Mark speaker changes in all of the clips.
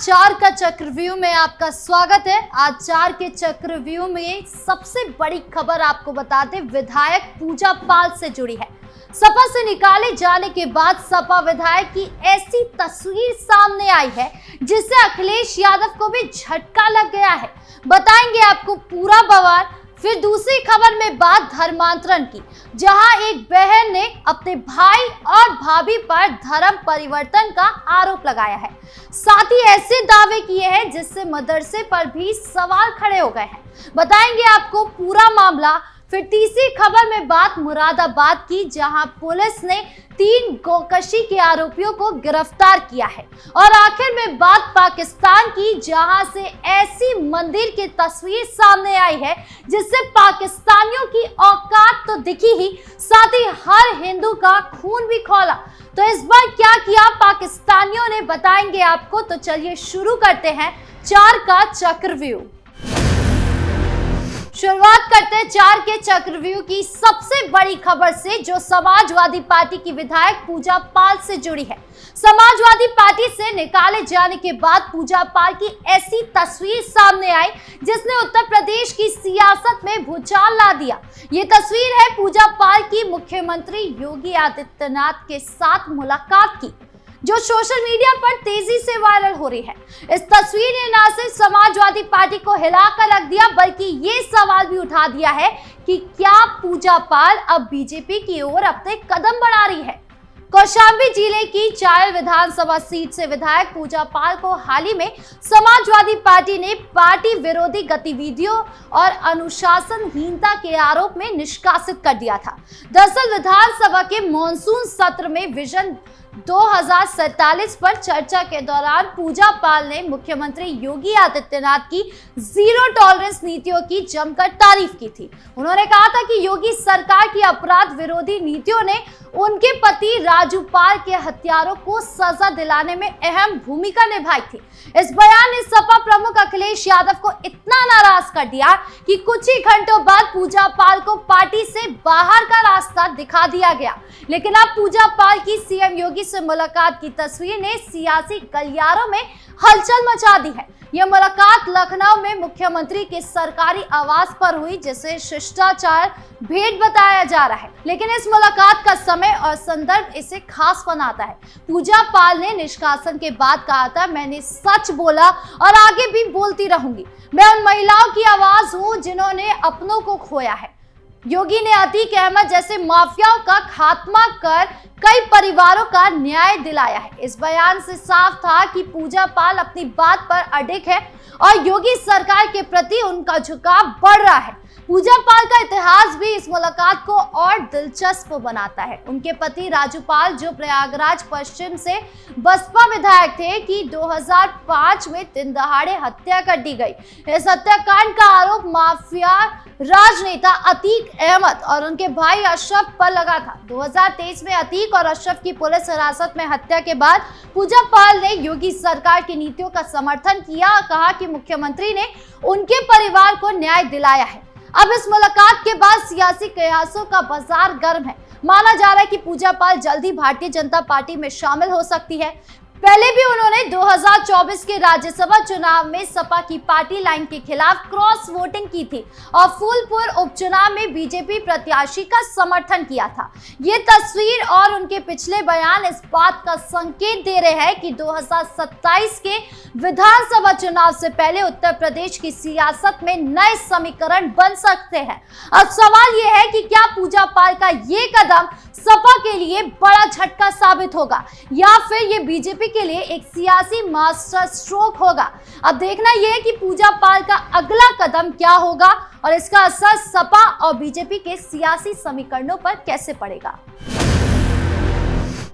Speaker 1: चार का चक्रव्यूह में आपका स्वागत है। आज चार के चक्रव्यूह में सबसे बड़ी खबर आपको बताते विधायक पूजा पाल से जुड़ी है। सपा से निकाले जाने के बाद सपा विधायक की ऐसी तस्वीर सामने आई है जिससे अखिलेश यादव को भी झटका लग गया है। बताएंगे आपको पूरा बवाल। फिर दूसरी खबर में बात धर्मांतरण की, जहां एक बहन ने अपने भाई और भाभी पर धर्म परिवर्तन का आरोप लगाया है। साथ ही ऐसे दावे किए हैं जिससे मदरसे पर भी सवाल खड़े हो गए हैं। बताएंगे आपको पूरा मामला। फिर तीसरी खबर में बात मुरादाबाद की, जहां पुलिस ने 3 गोकशी के आरोपियों को गिरफ्तार किया है। और आखिर में बात पाकिस्तान की, जहां से ऐसी मंदिर की तस्वीर सामने आई है जिससे पाकिस्तानियों की औकात तो दिखी ही, साथ ही हर हिंदू का खून भी खौला। तो इस बार क्या किया पाकिस्तानियों ने, बताएंगे आपको। तो चलिए शुरू करते हैं चार का चक्रव्यूह। शुरुआत करते हैं चार के चक्रव्यूह की सबसे बड़ी खबर से, जो समाजवादी पार्टी की विधायक पूजा पाल से जुड़ी है। समाजवादी पार्टी से निकाले जाने के बाद पूजा पाल की ऐसी तस्वीर सामने आई जिसने उत्तर प्रदेश की सियासत में भूचाल ला दिया। ये तस्वीर है पूजा पाल की मुख्यमंत्री योगी आदित्यनाथ के साथ मुलाकात की, जो सोशल मीडिया पर तेजी से वायरल हो रही है। इस तस्वीर ने न सिर्फ समाजवादी पार्टी को हिलाकर रख दिया, बल्कि ये सवाल भी उठा दिया है कि क्या पूजा पाल अब बीजेपी की ओर अपने कदम बढ़ा रही है। कौशाम्बी जिले की चायल विधानसभा सीट से विधायक पूजा पाल को हाल ही में समाजवादी पार्टी ने पार्टी विरोधी गतिविधियों और अनुशासनहीनता के आरोप में निष्कासित कर दिया था। दरअसल विधानसभा के मॉनसून सत्र में विजन 2047 पर चर्चा के दौरान पूजा पाल ने मुख्यमंत्री योगी आदित्यनाथ की जीरो टॉलरेंस नीतियों की जमकर तारीफ की थी। उन्होंने कहा था कि योगी सरकार की अपराध विरोधी नीतियों ने उनके पति राजू पाल के हत्यारों को सजा दिलाने में अहम भूमिका निभाई थी। इस बयान ने सपा प्रमुख अखिलेश यादव को इतना नाराज कर दिया कि कुछ ही घंटों बाद पूजा पाल को पार्टी से बाहर का रास्ता दिखा दिया गया। लेकिन अब पूजा पाल की सीएम योगी से मुलाकात की तस्वीर ने सियासी गलियारों में हलचल मचा दी है। यह मुलाकात लखनऊ में मुख्यमंत्री के सरकारी आवास पर हुई, जिसे शिष्टाचार भेंट बताया जा रहा है। लेकिन इस मुलाकात का समय और संदर्भ इसे खास बनाता है। पूजा पाल ने निष्कासन के बाद कहा था, मैंने सच बोला और आगे भी बोलती रहूंगी। मैं उन महिलाओं की आवाज हूं जिन्होंने अपनों को खोया है। योगी ने अतीक अहमद जैसे माफियाओं का खात्मा कर कई परिवारों का न्याय दिलाया है। इस बयान से साफ था कि पूजा पाल अपनी बात पर अडिग है और योगी सरकार के प्रति उनका झुकाव बढ़ रहा है। पूजा पाल का इतिहास भी इस मुलाकात को और दिलचस्प बनाता है। उनके पति राजू पाल, जो प्रयागराज पश्चिम से बसपा विधायक थे, कि 2005 में दिन दहाड़े हत्या कर दी गई। इस हत्याकांड का आरोप माफिया राजनेता अतीक अहमद और उनके भाई अशरफ पर लगा था। 2023 में अतीक और अशरफ की पुलिस हिरासत में हत्या के बाद पूजा पाल ने योगी सरकार की नीतियों का समर्थन किया और कहा कि मुख्यमंत्री ने उनके परिवार को न्याय दिलाया है। अब इस मुलाकात के बाद सियासी कयासों का बाजार गर्म है। माना जा रहा है कि पूजा पाल जल्दी भारतीय जनता पार्टी में शामिल हो सकती है। पहले भी उन्होंने 2024 के राज्यसभा चुनाव में सपा की पार्टी लाइन के खिलाफ क्रॉस वोटिंग की थी और फूलपुर उपचुनाव में बीजेपी प्रत्याशी का समर्थन किया था। ये तस्वीर और उनके पिछले बयान इस बात का संकेत दे रहे हैं कि 2027 के विधानसभा चुनाव से पहले उत्तर प्रदेश की सियासत में नए समीकरण बन सकते हैं। अब सवाल ये है कि क्या पूजा पाल का ये कदम सपा के लिए बड़ा झटका साबित होगा या फिर ये बीजेपी के लिए एक सियासी मास्टर स्ट्रोक होगा। अब देखना यह है कि पूजा पाल का अगला कदम क्या होगा और इसका असर सपा और बीजेपी के सियासी समीकरणों पर कैसे पड़ेगा।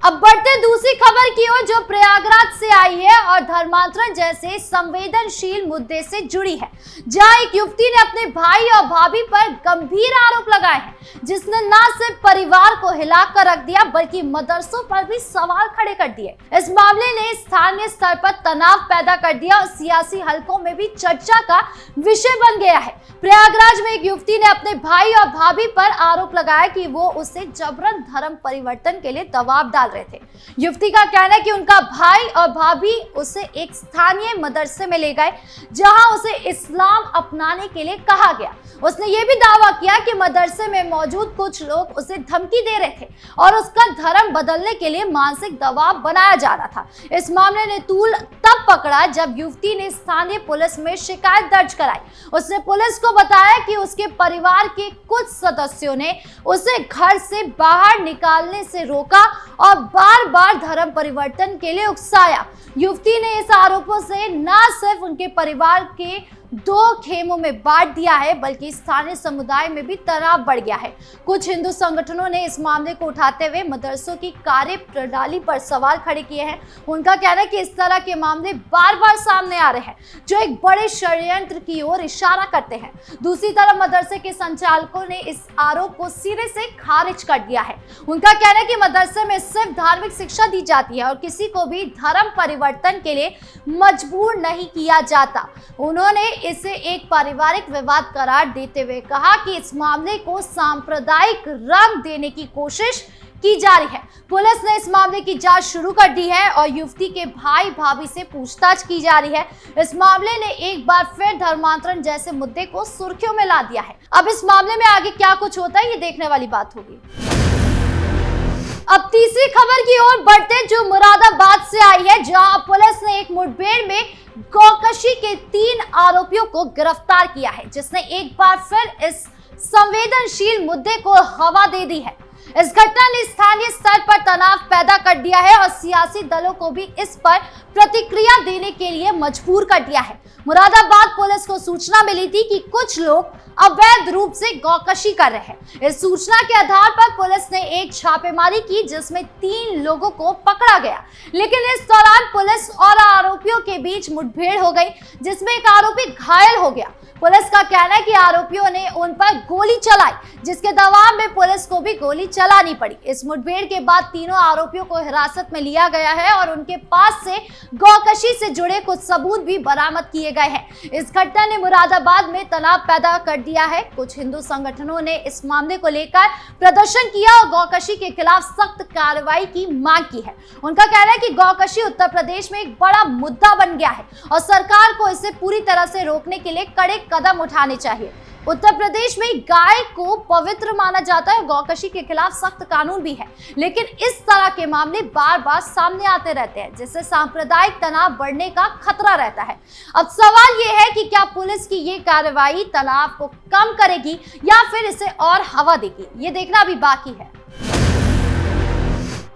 Speaker 1: अब बढ़ते दूसरी खबर की ओर, जो प्रयागराज से आई है और धर्मांतरण जैसे संवेदनशील मुद्दे से जुड़ी है, जहां एक युवती ने अपने भाई और भाभी पर गंभीर आरोप लगाए हैं, जिसने न सिर्फ परिवार को हिलाकर रख दिया बल्कि मदरसों पर भी सवाल खड़े कर दिए। इस मामले ने स्थानीय स्तर पर तनाव पैदा कर दिया और सियासी हलकों में भी चर्चा का विषय बन गया है। प्रयागराज में एक युवती ने अपने भाई और भाभी पर आरोप लगाया कि वो उसे जबरन धर्म परिवर्तन के लिए दबाव डाल रहे थे। युवती का कहना है कि उनका भाई और भाभी उसे एक स्थानीय मदरसे में ले गए, जहां उसे इस्लाम अपनाने के लिए कहा गया। उसने ये भी दावा किया कि मदरसे में मौजूद कुछ लोग उसे धमकी दे रहे थे और उसका धर्म बदलने के लिए मानसिक दबाव बनाया जा रहा था। इस मामले ने तूल तब पकड़ा जब युवती ने स्थानीय पुलिस में शिकायत दर्ज कराई। उसने पुलिस को बताया कि उसके परिवार के कुछ सदस्यों ने उसे घर से बाहर निकालने से रोका और बार बार धर्म परिवर्तन के लिए उकसाया। युवती ने इस आरोपों से न सिर्फ उनके परिवार के 2 खेमों में बांट दिया है, बल्कि स्थानीय समुदाय में भी तनाव बढ़ गया है। कुछ हिंदू संगठनों ने इस मामले को उठाते हुए मदरसों की कार्य प्रणाली पर सवाल खड़े किए हैं। उनका कहना है कि इस तरह के मामले बार बार सामने आ रहे हैं, जो एक बड़े षड्यंत्र की ओर इशारा करते हैं। दूसरी तरफ मदरसे के संचालकों ने इस आरोप को सिरे से खारिज कर दिया है। उनका कहना है कि मदरसे में सिर्फ धार्मिक शिक्षा दी जाती है और किसी को भी धर्म परिवर्तन के लिए मजबूर नहीं किया जाता। उन्होंने इसे एक पारिवारिक विवाद करार देते हुए कहा कि इस मामले को सांप्रदायिक रंग देने की कोशिश की जा रही है। पुलिस ने इस मामले की जांच शुरू कर दी है और युवती के भाई भाभी से पूछताछ की जा रही है। इस मामले ने एक बार फिर धर्मांतरण जैसे मुद्दे को सुर्खियों में ला दिया है। अब इस मामले में आगे क्या कुछ होता है, ये देखने वाली बात होगी। अब तीसरी खबर की ओर बढ़ते, जो मुरादाबाद से आई है, जहां पुलिस ने एक मुठभेड़ में गौकशी के 3 आरोपियों को गिरफ्तार किया है, जिसने एक बार फिर इस संवेदनशील मुद्दे को हवा दे दी है। इस घटना ने स्थानीय स्तर पर तनाव पैदा कर दिया है और सियासी दलों को भी इस पर प्रतिक्रिया देने के लिए मजबूर कर दिया है। मुरादाबाद पुलिस को सूचना मिली थी कि कुछ लोग अवैध रूप से गौकशी कर रहे हैं। इस सूचना के आधार पर पुलिस ने एक छापेमारी की, जिसमें 3 लोगों को पकड़ा गया, लेकिन इस दौरान पुलिस और आरोपियों के बीच मुठभेड़ हो गई, जिसमें एक आरोपी घायल हो गया। पुलिस का कहना है कि आरोपियों ने उन पर गोली चलाई, जिसके दबाव में पुलिस को भी गोली चलानी पड़ी। इस मुठभेड़ के बाद तीनों आरोपियों को हिरासत में लिया गया है और उनके पास से गौकशी से जुड़े कुछ सबूत भी बरामद किए गए हैं। इस घटना ने मुरादाबाद में तनाव पैदा कर दिया है। कुछ हिंदू संगठनों ने इस मामले को लेकर प्रदर्शन किया और गौकशी के खिलाफ सख्त कार्रवाई की मांग की है। उनका कहना है कि गौकशी उत्तर प्रदेश में एक बड़ा मुद्दा बन गया है और सरकार को इसे पूरी तरह से रोकने के लिए कड़े कदम उठाने चाहिए। उत्तर प्रदेश में गाय को पवित्र माना जाता है, गौकशी के खिलाफ सख्त कानून भी है, लेकिन इस तरह के मामले बार बार सामने आते रहते हैं, जिससे सांप्रदायिक तनाव बढ़ने का खतरा रहता है। अब सवाल यह है कि क्या पुलिस की ये कार्रवाई तनाव को कम करेगी या फिर इसे और हवा देगी, ये देखना अभी बाकी है।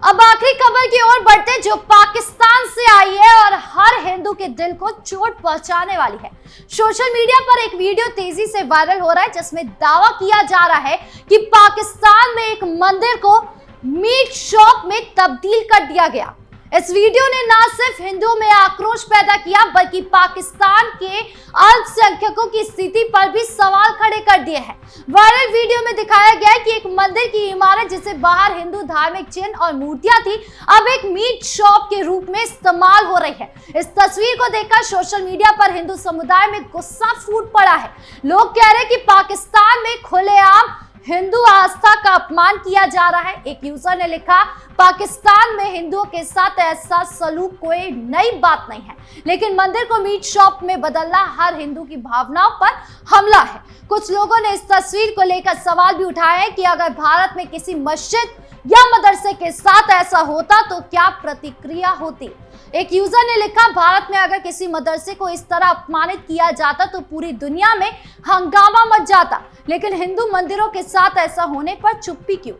Speaker 1: अब आखिरी खबर की ओर बढ़ते, जो पाकिस्तान से आई है और हर हिंदू के दिल को चोट पहुंचाने वाली है। सोशल मीडिया पर एक वीडियो तेजी से वायरल हो रहा है, जिसमें दावा किया जा रहा है कि पाकिस्तान में एक मंदिर को मीट शॉप में तब्दील कर दिया गया। इस वीडियो ने न सिर्फ हिंदुओं में आक्रोश पैदा किया, बल्कि पाकिस्तान के अल्पसंख्यकों की स्थिति पर भी सवाल खड़े कर दिए हैं। वायरल वीडियो में दिखाया गया है कि एक मंदिर की इमारत, जिसे बाहर हिंदू धार्मिक चिन्ह और मूर्तियां थी, अब एक मीट शॉप के रूप में इस्तेमाल हो रही है। इस तस्वीर को देखकर सोशल मीडिया पर हिंदू समुदाय में गुस्सा फूट पड़ा है। लोग कह रहे हैं कि पाकिस्तान में खुलेआम हिंदू आस्था का अपमान किया जा रहा है। एक यूजर ने लिखा, पाकिस्तान में हिंदुओं के साथ ऐसा सलूक कोई नई बात नहीं है, लेकिन मंदिर को मीट शॉप में बदलना हर हिंदू की भावनाओं पर हमला है। कुछ लोगों ने इस तस्वीर को लेकर सवाल भी उठाए हैं कि अगर भारत में किसी मस्जिद या मदरसे के साथ ऐसा होता तो क्या प्रतिक्रिया होती। एक यूजर ने लिखा, भारत में अगर किसी मदरसे को इस तरह अपमानित किया जाता तो पूरी दुनिया में हंगामा मच जाता, लेकिन हिंदू मंदिरों के साथ ऐसा होने पर चुप्पी क्यों।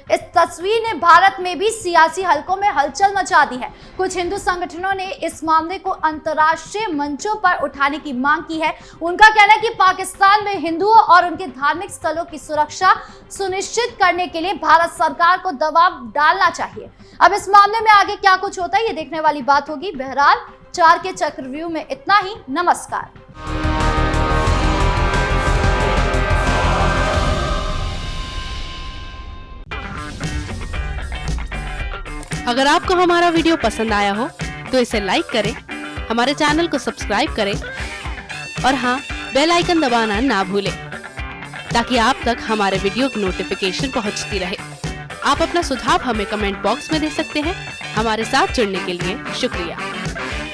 Speaker 1: इस तस्वीर ने भारत में भी सियासी हलकों में हलचल मचा दी है। कुछ हिंदू संगठनों ने इस मामले को अंतर्राष्ट्रीय मंचों पर उठाने की मांग की है। उनका कहना है कि पाकिस्तान में हिंदुओं और उनके धार्मिक स्थलों की सुरक्षा सुनिश्चित करने के लिए भारत सरकार को दबाव डालना चाहिए। अब इस मामले में आगे क्या कुछ होता है, ये देखने वाली बात होगी। बहरहाल 4 के चक्रव्यूह में इतना ही। नमस्कार।
Speaker 2: अगर आपको हमारा वीडियो पसंद आया हो तो इसे लाइक करें, हमारे चैनल को सब्सक्राइब करें और हाँ, बेल आइकन दबाना ना भूलें, ताकि आप तक हमारे वीडियो की नोटिफिकेशन पहुंचती रहे। आप अपना सुझाव हमें कमेंट बॉक्स में दे सकते हैं। हमारे साथ जुड़ने के लिए शुक्रिया।